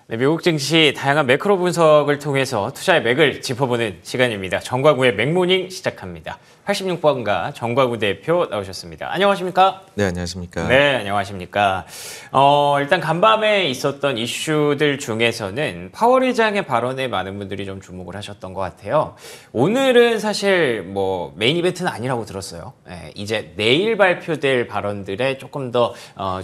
네, 미국 증시 다양한 매크로 분석을 통해서 투자의 맥을 짚어보는 시간입니다. 정과구의 맥모닝 시작합니다. 86번가 정과구 대표 나오셨습니다. 안녕하십니까? 네, 안녕하십니까? 네, 안녕하십니까? 일단 간밤에 있었던 이슈들 중에서는 파월 의장의 발언에 많은 분들이 좀 주목을 하셨던 것 같아요. 오늘은 사실 뭐 메인 이벤트는 아니라고 들었어요. 네, 이제 내일 발표될 발언들에 조금 더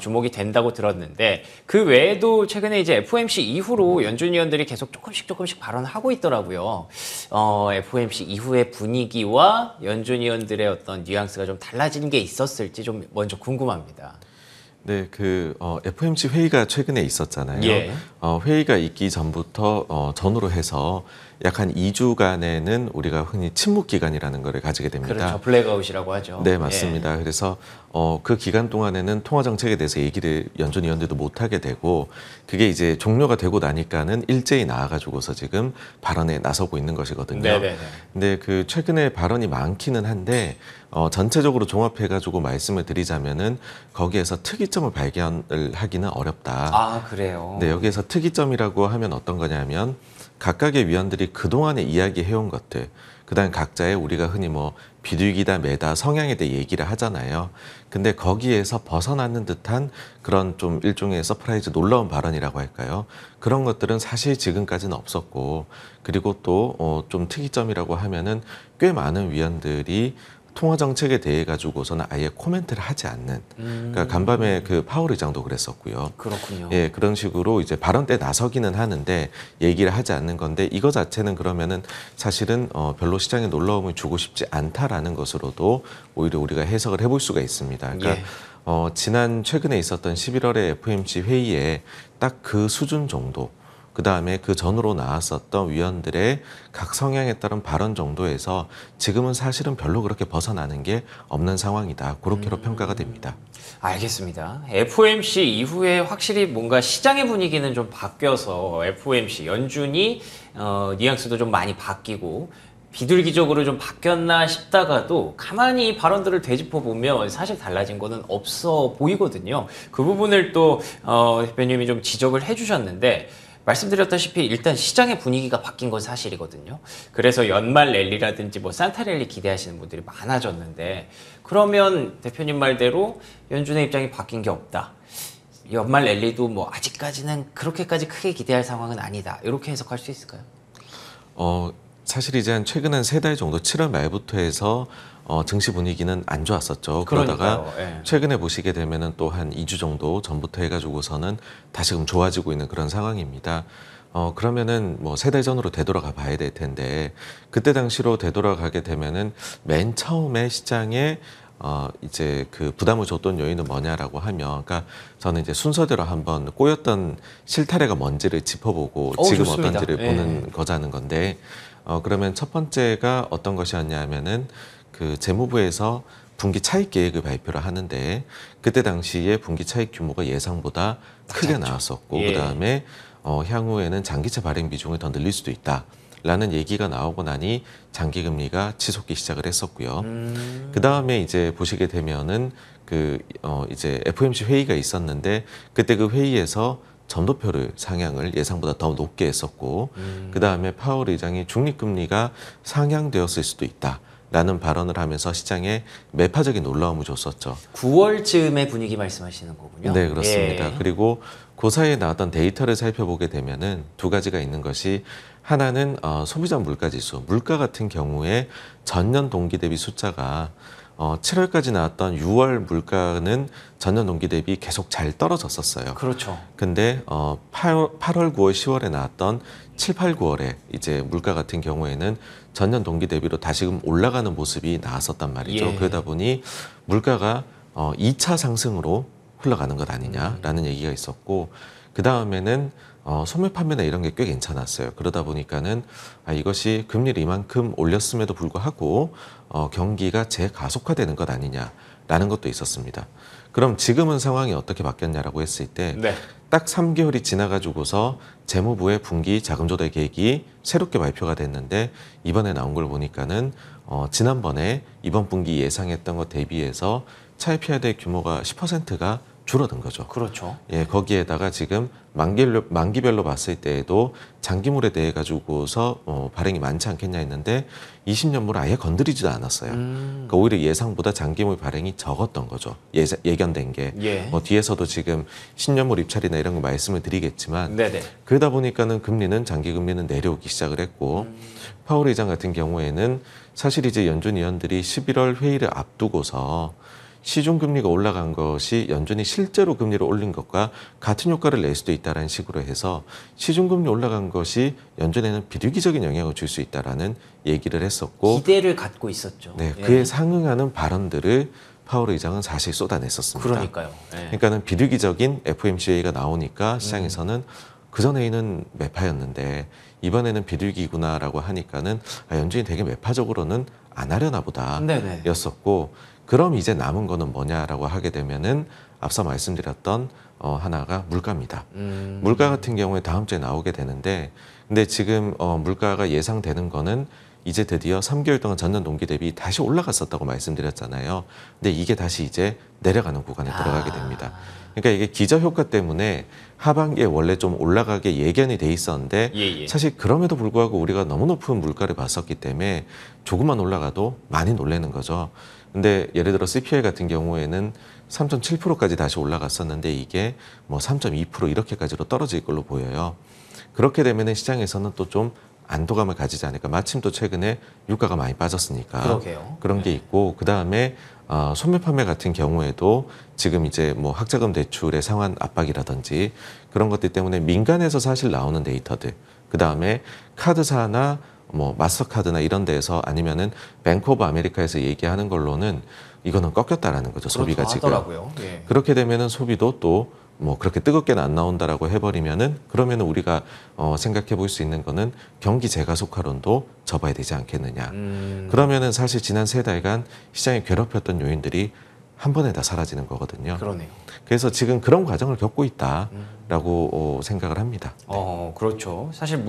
주목이 된다고 들었는데 그 외에도 최근에 이제 FOMC 이후로 연준 위원들이 계속 조금씩 발언하고 있더라고요. FOMC 이후의 분위기와 연준 위원들의 어떤 뉘앙스가 좀 달라진 게 있었을지 좀 먼저 궁금합니다. 네, FOMC 회의가 최근에 있었잖아요. 예. 회의가 있기 전부터 전후로 해서 약 한 2주간에는 우리가 흔히 침묵 기간이라는 것을 가지게 됩니다. 그렇죠. 블랙아웃이라고 하죠. 네, 맞습니다. 예. 그래서 그 기간 동안에는 통화 정책에 대해서 얘기를 연준 위원들도 못 하게 되고 그게 이제 종료가 되고 나니까는 일제히 나와가지고서 지금 발언에 나서고 있는 것이거든요. 네네네. 근데 그 최근에 발언이 많기는 한데 전체적으로 종합해가지고 말씀을 드리자면은 거기에서 특이점을 발견을 하기는 어렵다. 아, 그래요? 네, 여기에서 특이점이라고 하면 어떤 거냐면 각각의 위원들이 그동안에 이야기해온 것들, 그다음 각자의 우리가 흔히 뭐 비둘기다 매다 성향에 대해 얘기를 하잖아요. 근데 거기에서 벗어나는 듯한 그런 좀 일종의 서프라이즈 놀라운 발언이라고 할까요? 그런 것들은 사실 지금까지는 없었고, 그리고 또 좀 특이점이라고 하면은 꽤 많은 위원들이 통화 정책에 대해 가지고서는 아예 코멘트를 하지 않는. 그러니까 간밤에 그 파월 의장도 그랬었고요. 그렇군요. 예, 그런 식으로 이제 발언 때 나서기는 하는데 얘기를 하지 않는 건데 이거 자체는 그러면은 사실은 별로 시장에 놀라움을 주고 싶지 않다라는 것으로도 오히려 우리가 해석을 해볼 수가 있습니다. 그러니까 예. 지난 최근에 있었던 11월의 FOMC 회의에 딱 그 수준 정도. 그 다음에 그 전으로 나왔었던 위원들의 각 성향에 따른 발언 정도에서 지금은 사실은 별로 그렇게 벗어나는 게 없는 상황이다. 그렇게로 평가가 됩니다. 알겠습니다. FOMC 이후에 확실히 뭔가 시장의 분위기는 좀 바뀌어서 FOMC 연준이 뉘앙스도 좀 많이 바뀌고 비둘기적으로 좀 바뀌었나 싶다가도 가만히 발언들을 되짚어 보면 사실 달라진 거는 없어 보이거든요. 그 부분을 또 대표님이 좀 지적을 해주셨는데 말씀드렸다시피 일단 시장의 분위기가 바뀐 건 사실이거든요. 그래서 연말 랠리라든지 뭐 산타 랠리 기대하시는 분들이 많아졌는데 그러면 대표님 말대로 연준의 입장이 바뀐 게 없다. 연말 랠리도 뭐 아직까지는 그렇게까지 크게 기대할 상황은 아니다. 이렇게 해석할 수 있을까요? 사실 이제 최근 한 3달 정도 7월 말부터 해서 증시 분위기는 안 좋았었죠. 그러다가 예. 최근에 보시게 되면은 또 한 2주 정도 전부터 해가지고서는 다시금 좋아지고 있는 그런 상황입니다. 그러면은 뭐 3달 전으로 되돌아가 봐야 될 텐데 그때 당시로 되돌아가게 되면은 맨 처음에 시장에 이제 그 부담을 줬던 요인은 뭐냐라고 하면, 그러니까 저는 이제 순서대로 한번 꼬였던 실타래가 뭔지를 짚어보고 지금 좋습니다. 어떤지를 예. 보는 거자는 건데, 그러면 첫 번째가 어떤 것이 었냐면은 그 재무부에서 분기 차익 계획을 발표를 하는데 그때 당시에 분기 차익 규모가 예상보다 크게 나왔었고, 예. 그다음에 향후에는 장기채 발행 비중을 더 늘릴 수도 있다. 라는 얘기가 나오고 나니 장기금리가 치솟기 시작을 했었고요. 그 다음에 이제 보시게 되면은 이제 FOMC 회의가 있었는데 그때 그 회의에서 전도표를 상향을 예상보다 더 높게 했었고, 그 다음에 파월 의장이 중립금리가 상향되었을 수도 있다. 라는 발언을 하면서 시장에 매파적인 놀라움을 줬었죠. 9월쯤의 분위기 말씀하시는 거군요. 네, 그렇습니다. 예. 그리고 그 사이에 나왔던 데이터를 살펴보게 되면은 두 가지가 있는 것이, 하나는 소비자 물가지수, 물가 같은 경우에 전년 동기 대비 숫자가 7월까지 나왔던 6월 물가는 전년 동기 대비 계속 잘 떨어졌었어요. 그렇죠. 근데 8월, 9월, 10월에 나왔던 7, 8, 9월에 이제 물가 같은 경우에는 전년 동기 대비로 다시금 올라가는 모습이 나왔었단 말이죠. 예. 그러다 보니 물가가 2차 상승으로 흘러가는 것 아니냐라는 얘기가 있었고, 그 다음에는 소매 판매나 이런 게 꽤 괜찮았어요. 그러다 보니까는 이것이 금리를 이만큼 올렸음에도 불구하고 경기가 재가속화되는 것 아니냐라는 것도 있었습니다. 그럼 지금은 상황이 어떻게 바뀌었냐라고 했을 때 네. 딱 3개월이 지나가지고서 재무부의 분기 자금 조달 계획이 새롭게 발표가 됐는데 이번에 나온 걸 보니까는 지난번에 이번 분기 예상했던 것 대비해서 차입해야 될 규모가 10%가 줄어든 거죠. 그렇죠. 예, 거기에다가 지금 만기별로 봤을 때에도 장기물에 대해 가지고서 발행이 많지 않겠냐 했는데 20년물을 아예 건드리지도 않았어요. 그러니까 오히려 예상보다 장기물 발행이 적었던 거죠. 예견된 게. 예. 뭐 뒤에서도 지금 10년물 입찰이나 이런 거 말씀을 드리겠지만 네네. 그러다 보니까는 금리는 장기 금리는 내려오기 시작을 했고 파월 의장 같은 경우에는 사실 이제 연준 위원들이 11월 회의를 앞두고서 시중금리가 올라간 것이 연준이 실제로 금리를 올린 것과 같은 효과를 낼 수도 있다는 식으로 해서 시중금리 올라간 것이 연준에는 비둘기적인 영향을 줄 수 있다라는 얘기를 했었고 기대를 갖고 있었죠. 네, 예. 그에 상응하는 발언들을 파월 의장은 사실 쏟아냈었습니다. 그러니까요. 예. 그러니까는 비둘기적인 FOMC가 나오니까 시장에서는 그전에는 매파였는데 이번에는 비둘기구나라고 하니까는 연준이 되게 매파적으로는 안 하려나 보다 네네. 였었고 그럼 이제 남은 거는 뭐냐라고 하게 되면은 앞서 말씀드렸던 하나가 물가입니다. 물가 같은 경우에 다음 주에 나오게 되는데 근데 지금 물가가 예상되는 거는 이제 드디어 3개월 동안 전년 동기 대비 다시 올라갔었다고 말씀드렸잖아요. 근데 이게 다시 이제 내려가는 구간에 들어가게 됩니다. 그러니까 이게 기저효과 때문에 하반기에 원래 좀 올라가게 예견이 돼 있었는데 예. 사실 그럼에도 불구하고 우리가 너무 높은 물가를 봤었기 때문에 조금만 올라가도 많이 놀라는 거죠. 근데 예를 들어 CPI 같은 경우에는 3.7%까지 다시 올라갔었는데 이게 뭐 3.2% 이렇게까지로 떨어질 걸로 보여요. 그렇게 되면은 시장에서는 또 좀 안도감을 가지지 않을까. 마침 또 최근에 유가가 많이 빠졌으니까 그러게요. 그런 게 있고 그 다음에 소매 판매 같은 경우에도 지금 이제 뭐 학자금 대출의 상환 압박이라든지 그런 것들 때문에 민간에서 사실 나오는 데이터들 그 다음에 카드사나 뭐 마스터카드나 이런 데에서 아니면은 뱅크 오브 아메리카에서 얘기하는 걸로는 이거는 꺾였다라는 거죠. 소비가 지금. 하더라고요. 예. 그렇게 되면은 소비도 또 뭐 그렇게 뜨겁게는 안 나온다라고 해버리면은 그러면은 우리가 생각해 볼 수 있는 거는 경기 재가속화론도 접어야 되지 않겠느냐. 그러면은 사실 지난 3달간 시장에 괴롭혔던 요인들이 한 번에 다 사라지는 거거든요. 그러네요. 그래서 지금 그런 과정을 겪고 있다라고 생각을 합니다. 그렇죠. 사실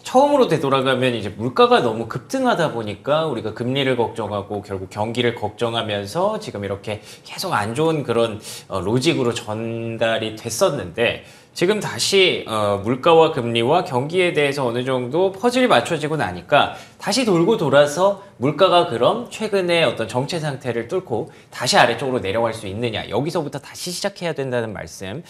처음으로 되돌아가면 이제 물가가 너무 급등하다 보니까 우리가 금리를 걱정하고 결국 경기를 걱정하면서 지금 이렇게 계속 안 좋은 그런 로직으로 전달이 됐었는데 지금 다시 물가와 금리와 경기에 대해서 어느 정도 퍼즐이 맞춰지고 나니까 다시 돌고 돌아서 물가가 그럼 최근에 어떤 정체 상태를 뚫고 다시 아래쪽으로 내려갈 수 있느냐, 여기서부터 다시 시작해야 된다는 말씀.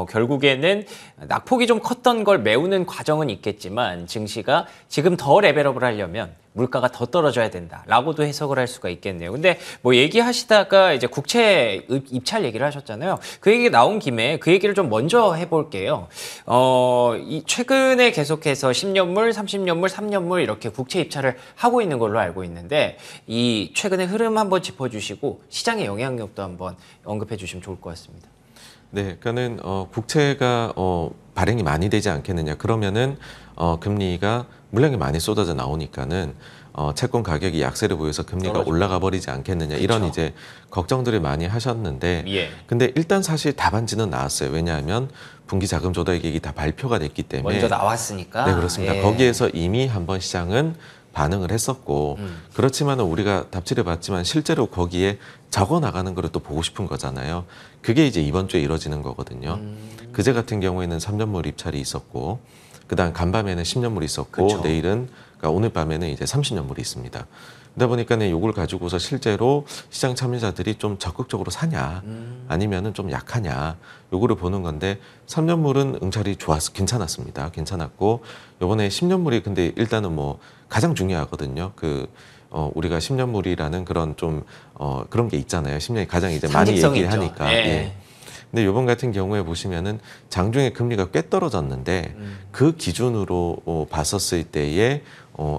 결국에는 낙폭이 좀 컸던 걸 메우는 과정은 있겠지만 증시가 지금 더 레벨업을 하려면 물가가 더 떨어져야 된다라고도 해석을 할 수가 있겠네요. 근데 뭐 얘기하시다가 이제 국채 입찰 얘기를 하셨잖아요. 그 얘기 나온 김에 그 얘기를 좀 먼저 해볼게요. 이 최근에 계속해서 10년물, 30년물, 3년물 이렇게 국채 입찰을 하고 있는 걸로 알고 있는데 이 최근의 흐름 한번 짚어주시고 시장의 영향력도 한번 언급해 주시면 좋을 것 같습니다. 네, 그러니까는 국채가 발행이 많이 되지 않겠느냐. 그러면은 금리가 물량이 많이 쏟아져 나오니까는 채권 가격이 약세를 보여서 금리가 떨어지고. 올라가 버리지 않겠느냐. 그쵸. 이런 이제 걱정들을 많이 하셨는데 예. 근데 일단 사실 답안지는 나왔어요. 왜냐하면 분기 자금 조달 계획이 다 발표가 됐기 때문에 먼저 나왔으니까. 네, 그렇습니다. 예. 거기에서 이미 한번 시장은 반응을 했었고 그렇지만은 우리가 답지를 봤지만 실제로 거기에 적어 나가는 걸 또 보고 싶은 거잖아요. 그게 이제 이번 주에 이뤄지는 거거든요. 그제 같은 경우에는 3년물 입찰이 있었고 그다음 간밤에는 10년물이 있었고 그쵸. 내일은 그러니까 오늘 밤에는 이제 30년물이 있습니다. 그러다 보니까는 요걸 가지고서 실제로 시장 참여자들이 좀 적극적으로 사냐 아니면은 좀 약하냐 요거를 보는 건데 3년물은 응찰이 괜찮았습니다. 괜찮았고 요번에 10년물이 근데 일단은 뭐 가장 중요하거든요. 우리가 10년물이라는 그런 좀 그런 게 있잖아요. 10년이 가장 이제 많이 상징성이 얘기하니까. 있죠. 예. 예. 근데 요번 같은 경우에 보시면은 장중에 금리가 꽤 떨어졌는데 그 기준으로 봤었을 때에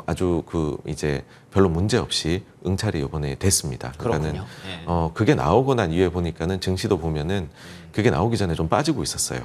아주 이제 별로 문제 없이 응찰이 요번에 됐습니다. 그러니까는 그렇군요. 예. 그게 나오고 난 이후에 보니까는 증시도 보면은 그게 나오기 전에 좀 빠지고 있었어요.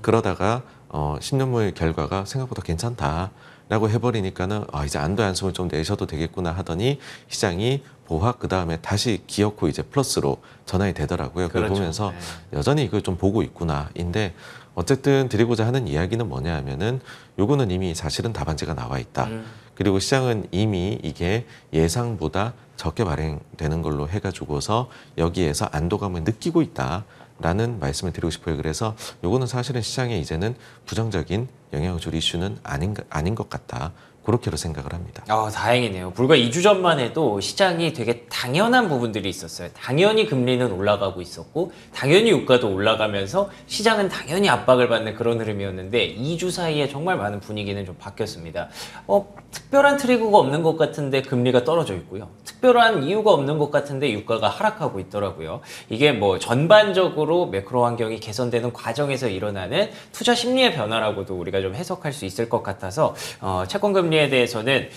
그러다가 10년물 결과가 생각보다 괜찮다라고 해버리니까는 이제 안도의 한숨을 좀 내셔도 되겠구나 하더니 시장이 보합 그 다음에 다시 기어코 이제 플러스로 전환이 되더라고요. 그걸 그렇죠. 보면서 네. 여전히 이걸 좀 보고 있구나인데 어쨌든 드리고자 하는 이야기는 뭐냐 하면은 요거는 이미 사실은 답안지가 나와 있다. 그리고 시장은 이미 이게 예상보다 적게 발행되는 걸로 해가지고서 여기에서 안도감을 느끼고 있다라는 말씀을 드리고 싶어요. 그래서 요거는 사실은 시장에 이제는 부정적인 영향을 줄 이슈는 아닌 것 같다. 그렇게로 생각을 합니다. 다행이네요. 불과 2주 전만 해도 시장이 되게 당연한 부분들이 있었어요. 당연히 금리는 올라가고 있었고 당연히 유가도 올라가면서 시장은 당연히 압박을 받는 그런 흐름이었는데 2주 사이에 정말 많은 분위기는 좀 바뀌었습니다. 특별한 트리거가 없는 것 같은데 금리가 떨어져 있고요. 특별한 이유가 없는 것 같은데 유가가 하락하고 있더라고요. 이게 뭐 전반적으로 매크로 환경이 개선되는 과정에서 일어나는 투자 심리의 변화라고도 우리가 좀 해석할 수 있을 것 같아서 채권 금리에 대해서는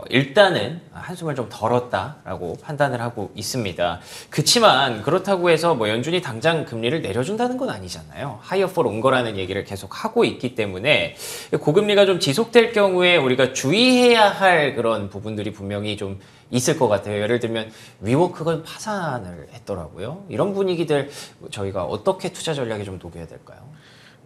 일단은 한숨을 좀 덜었다라고 판단을 하고 있습니다. 그치만 그렇다고 해서 뭐 연준이 당장 금리를 내려준다는 건 아니잖아요. 하이어 for 롱거라는 얘기를 계속 하고 있기 때문에 고금리가 좀 지속될 경우에 우리가 주의해야 할 그런 부분들이 분명히 좀 있을 것 같아요. 예를 들면 위워크가 파산을 했더라고요. 이런 분위기들 저희가 어떻게 투자 전략에 좀 녹여야 될까요?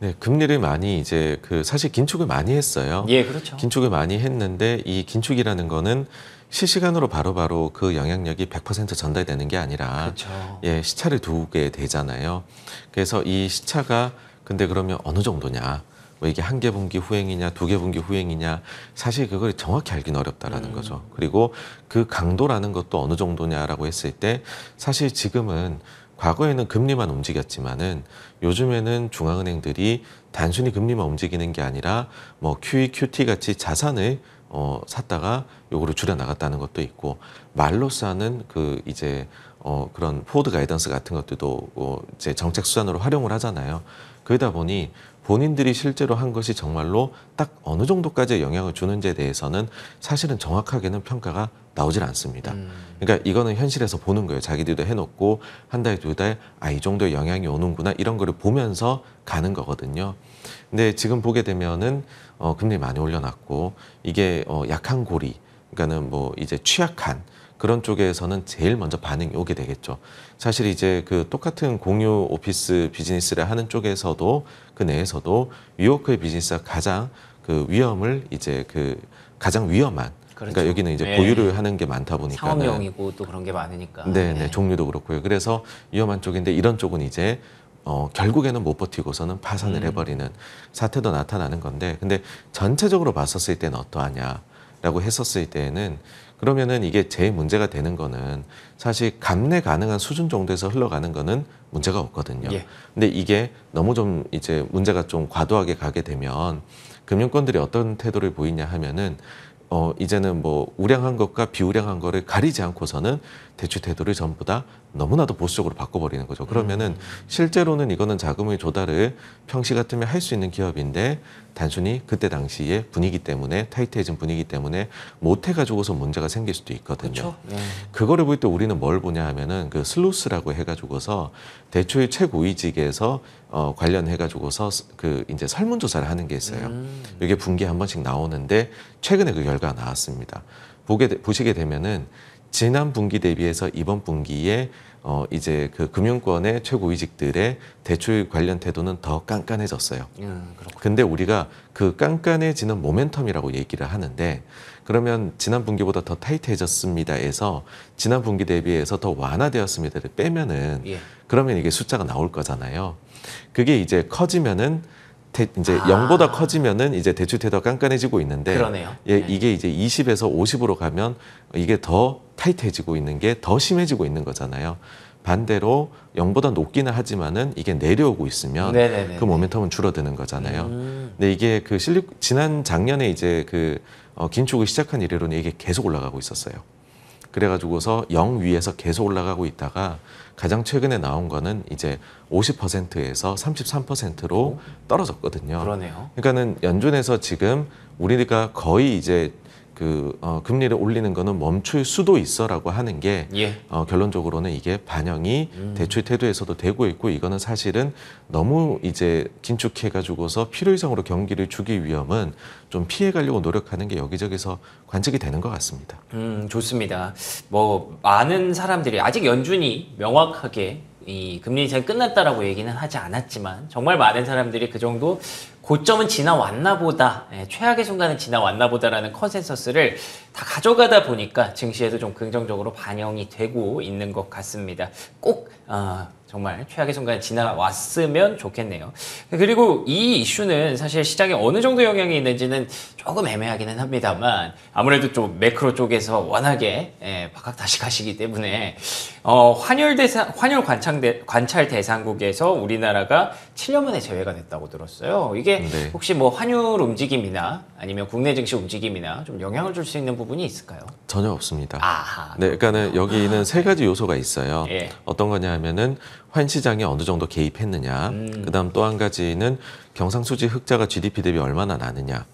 네, 금리를 많이 이제 사실 긴축을 많이 했어요. 예, 그렇죠. 긴축을 많이 했는데 이 긴축이라는 거는 실시간으로 바로바로 그 영향력이 100% 전달되는 게 아니라 그렇죠. 예, 시차를 두게 되잖아요. 그래서 이 시차가 근데 그러면 어느 정도냐? 뭐 이게 한 개 분기 후행이냐, 두 개 분기 후행이냐, 사실 그걸 정확히 알기는 어렵다라는 거죠. 그리고 그 강도라는 것도 어느 정도냐라고 했을 때 사실 지금은 과거에는 금리만 움직였지만은 요즘에는 중앙은행들이 단순히 금리만 움직이는 게 아니라 뭐 QE, QT 같이 자산을 샀다가 요거를 줄여 나갔다는 것도 있고 말로써 하는 그런 포워드 가이던스 같은 것들도 이제 정책 수단으로 활용을 하잖아요. 그러다 보니 본인들이 실제로 한 것이 정말로 딱 어느 정도까지의 영향을 주는지에 대해서는 사실은 정확하게는 평가가 나오질 않습니다. 그러니까 이거는 현실에서 보는 거예요. 자기들도 해놓고 한 달, 두 달, 이 정도의 영향이 오는구나 이런 거를 보면서 가는 거거든요. 근데 지금 보게 되면은 금리 많이 올려놨고 이게 약한 고리, 그러니까는 뭐 이제 취약한 그런 쪽에서는 제일 먼저 반응이 오게 되겠죠. 사실 이제 똑같은 공유 오피스 비즈니스를 하는 쪽에서도 그 내에서도 위워크의 비즈니스가 가장 위험을 이제 가장 위험한 그렇죠. 그러니까 여기는 이제 보유를 하는 게 많다 보니까 상업용이고 또 그런 게 많으니까. 네, 종류도 그렇고요. 그래서 위험한 쪽인데 이런 쪽은 이제 결국에는 못 버티고서는 파산을 해버리는 사태도 나타나는 건데 근데 전체적으로 봤었을 때는 어떠하냐라고 했었을 때는 그러면은 이게 제일 문제가 되는 거는 사실 감내 가능한 수준 정도에서 흘러가는 거는 문제가 없거든요. 예. 근데 이게 너무 좀 이제 문제가 좀 과도하게 가게 되면 금융권들이 어떤 태도를 보이냐 하면은 이제는 뭐 우량한 것과 비우량한 거를 가리지 않고서는 대출 태도를 전부 다 너무나도 보수적으로 바꿔버리는 거죠. 그러면은 실제로는 이거는 자금의 조달을 평시 같으면 할 수 있는 기업인데 단순히 그때 당시에 분위기 때문에 타이트해진 분위기 때문에 못 해가지고서 문제가 생길 수도 있거든요. 그렇죠. 그거를 볼 때 우리는 뭘 보냐 하면은 슬루스라고 해가지고서 대출 최고위직에서 관련해가지고서 이제 설문조사를 하는 게 있어요. 이게 분기에 한 번씩 나오는데 최근에 그 결과가 나왔습니다. 보시게 되면은 지난 분기 대비해서 이번 분기에 이제 금융권의 최고위직들의 대출 관련 태도는 더 깐깐해졌어요. 근데 우리가 그 깐깐해지는 모멘텀이라고 얘기를 하는데 그러면 지난 분기보다 더 타이트해졌습니다에서 지난 분기 대비해서 더 완화되었습니다를 빼면은 그러면 이게 숫자가 나올 거잖아요. 그게 이제 커지면은 이제 0보다 커지면은 이제 대출 태도가 깐깐해지고 있는데 그러네요. 이게 이제 20에서 50으로 가면 이게 더 타이트해지고 있는 게 더 심해지고 있는 거잖아요. 반대로 0보다 높기는 하지만은 이게 내려오고 있으면 그 모멘텀은 줄어드는 거잖아요. 근데 이게 지난 작년에 이제 긴축을 시작한 이래로는 이게 계속 올라가고 있었어요. 그래가지고서 0 위에서 계속 올라가고 있다가 가장 최근에 나온 거는 이제 50%에서 33%로 떨어졌거든요. 그러네요. 그러니까는 연준에서 지금 우리가 거의 이제 금리를 올리는 거는 멈출 수도 있어라고 하는 게 결론적으로는 이게 반영이 대출 태도에서도 되고 있고 이거는 사실은 너무 이제 긴축해가지고서 필요 이상으로 경기를 주기 위험은 좀 피해가려고 노력하는 게 여기저기서 관측이 되는 것 같습니다. 좋습니다. 뭐 많은 사람들이 아직 연준이 명확하게 이 금리 인상이 끝났다라고 얘기는 하지 않았지만 정말 많은 사람들이 그 정도 고점은 지나왔나 보다, 최악의 순간은 지나왔나 보다라는 컨센서스를 다 가져가다 보니까 증시에도 좀 긍정적으로 반영이 되고 있는 것 같습니다. 꼭 정말 최악의 순간이 지나왔으면 좋겠네요. 그리고 이 이슈는 사실 시장에 어느 정도 영향이 있는지는 조금 애매하기는 합니다만 아무래도 좀 매크로 쪽에서 워낙에 박학다식하시기 때문에 환율 관찰 대상국에서 우리나라가 7년 만에 제외가 됐다고 들었어요. 이게 네. 혹시 뭐 환율 움직임이나 아니면 국내 증시 움직임이나 좀 영향을 줄 수 있는 부분이 있을까요? 전혀 없습니다. 아하. 네, 그러니까는 여기는 세 가지 요소가 있어요. 예. 어떤 거냐 하면은 환 시장에 어느 정도 개입했느냐. 그다음 또 한 가지는 경상수지 흑자가 GDP 대비 얼마나 나느냐.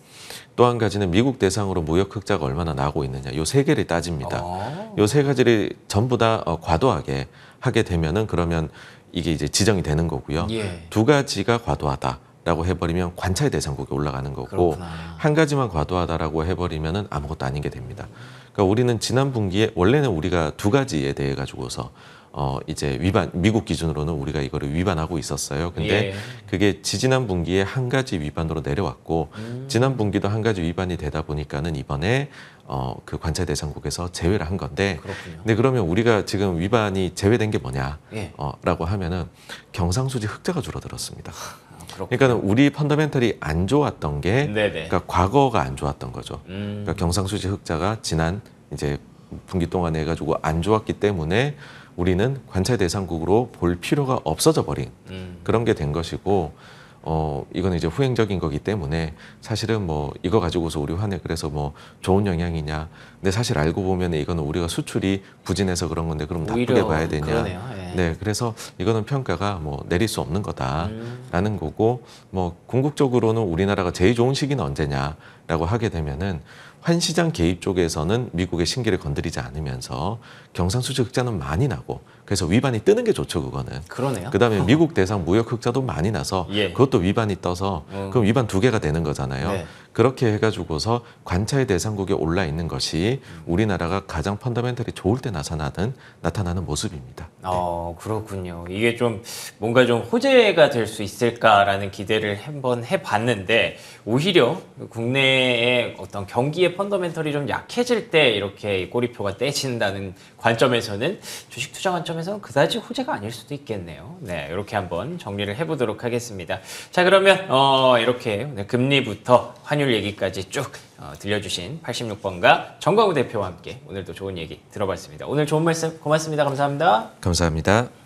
또 한 가지는 미국 대상으로 무역 흑자가 얼마나 나고 있느냐. 요 세 개를 따집니다. 요 세 가지를 전부 다 과도하게 하게 되면은 그러면 이게 이제 지정이 되는 거고요. 예. 두 가지가 과도하다라고 해버리면 관찰 대상국에 올라가는 거고 그렇구나. 한 가지만 과도하다라고 해버리면은 아무것도 아닌 게 됩니다. 그러니까 우리는 지난 분기에 원래는 우리가 두 가지에 대해 가지고서 이제 미국 기준으로는 우리가 이거를 위반하고 있었어요. 근데 예. 그게 지지난 분기에 한 가지 위반으로 내려왔고 지난 분기도 한 가지 위반이 되다 보니까는 이번에 그 관찰 대상국에서 제외를 한 건데. 그렇군요. 근데 그러면 우리가 지금 위반이 제외된 게 뭐냐? 예. 라고 하면은 경상수지 흑자가 줄어들었습니다. 그렇군요. 그러니까는 우리 펀더멘털이 안 좋았던 게 네네. 그러니까 과거가 안 좋았던 거죠. 그러니까 경상수지 흑자가 지난 이제 분기 동안에 해가지고 안 좋았기 때문에 우리는 관찰 대상국으로 볼 필요가 없어져 버린 그런 게 된 것이고 이거는 이제 후행적인 거기 때문에 사실은 뭐 이거 가지고서 우리 환에 그래서 뭐 좋은 영향이냐. 근데 사실 알고 보면 이거는 우리가 수출이 부진해서 그런 건데 그럼 나쁘게 오히려 봐야 되냐. 그러네요. 예. 네, 그래서 이거는 평가가 뭐 내릴 수 없는 거다라는 거고 뭐 궁극적으로는 우리나라가 제일 좋은 시기는 언제냐라고 하게 되면은 환시장 개입 쪽에서는 미국의 신기를 건드리지 않으면서 경상수지 흑자는 많이 나고 그래서 위반이 뜨는 게 좋죠, 그거는. 그러네요. 그다음에 미국 대상 무역 흑자도 많이 나서 예. 그것도 위반이 떠서 그럼 위반 두 개가 되는 거잖아요. 네. 그렇게 해가지고서 관찰 대상국에 올라 있는 것이 우리나라가 가장 펀더멘털이 좋을 때 나타나는 모습입니다. 그렇군요. 이게 좀 뭔가 좀 호재가 될 수 있을까라는 기대를 한번 해봤는데 오히려 국내의 어떤 경기의 펀더멘털이 좀 약해질 때 이렇게 꼬리표가 떼진다는 관점에서는 주식 투자 관점에서는 그다지 호재가 아닐 수도 있겠네요. 네, 이렇게 한번 정리를 해보도록 하겠습니다. 자, 그러면 이렇게 오늘 금리부터 환율 얘기까지 쭉 들려주신 86번가 정광우 대표와 함께 오늘도 좋은 얘기 들어봤습니다. 오늘 좋은 말씀 고맙습니다. 감사합니다. 감사합니다.